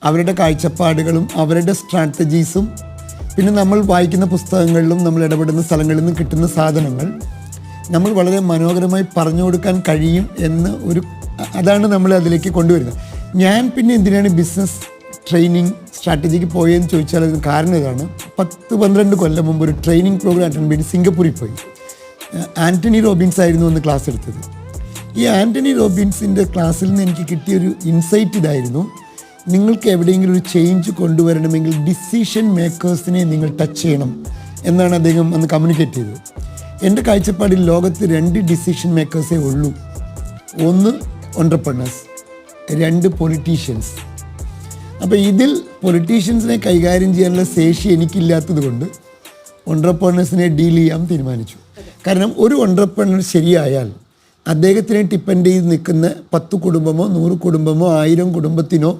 അവരുടെ കാഴ്ചപ്പാടുകളും അവരുടെ സ്ട്രാറ്റജീസും പിന്നെ നമ്മൾ വായിക്കുന്ന പുസ്തകങ്ങളിലും നമ്മൾ ഇടപെടുന്ന സ്ഥലങ്ങളിൽ നിന്ന് കിട്ടുന്ന സാധനങ്ങൾ നമ്മൾ വളരെ മനോഹരമായി പറഞ്ഞു കൊടുക്കാൻ കഴിയും എന്ന് അതാണ് നമ്മൾ അതിലേക്ക് കൊണ്ടുവരുന്നത്. ഞാൻ പിന്നെ എന്തിനാണ് ബിസിനസ് ട്രെയിനിങ് സ്ട്രാറ്റജിക്ക് പോയെന്ന് ചോദിച്ചാൽ അതിന് കാരണം ഇതാണ്. 10-12 കൊല്ലം മുമ്പ് ഒരു ട്രെയിനിങ് പ്രോഗ്രാം അറ്റൻഡ് ചെയ്ത് സിംഗപ്പൂരിൽ പോയി. ആൻ്റണി റോബിൻസ് ആയിരുന്നു അന്ന് ക്ലാസ് എടുത്തത്. ഈ ആൻ്റണി റോബിൻസിൻ്റെ ക്ലാസ്സിൽ നിന്ന് എനിക്ക് കിട്ടിയൊരു ഇൻസൈറ്റ് ഇതായിരുന്നു: നിങ്ങൾക്ക് എവിടെയെങ്കിലും ഒരു ചേഞ്ച് കൊണ്ടുവരണമെങ്കിൽ ഡിസിഷൻ മേക്കേഴ്സിനെ നിങ്ങൾ ടച്ച് ചെയ്യണം എന്നാണ് അദ്ദേഹം അന്ന് കമ്മ്യൂണിക്കേറ്റ് ചെയ്തത്. എൻ്റെ കാഴ്ചപ്പാടിൽ ലോകത്ത് 2 ഡിസിഷൻ മേക്കേഴ്സേ ഉള്ളൂ. ഒന്ന് എൻ്റർപ്രനേഴ്സ്, 2 പൊളിറ്റീഷ്യൻസ്. അപ്പോൾ ഇതിൽ പൊളിറ്റീഷ്യൻസിനെ കൈകാര്യം ചെയ്യാനുള്ള ശേഷി എനിക്കില്ലാത്തത് കൊണ്ട് എൻ്റർപ്രനേഴ്സിനെ ഡീൽ ചെയ്യാൻ തീരുമാനിച്ചു. കാരണം ഒരു എൻ്റർപ്രനർ ശരിയായാൽ അദ്ദേഹത്തിനെ ഡിപ്പെൻഡ് ചെയ്ത് നിൽക്കുന്ന 10 കുടുംബമോ 100 കുടുംബമോ 1000 കുടുംബത്തിനോ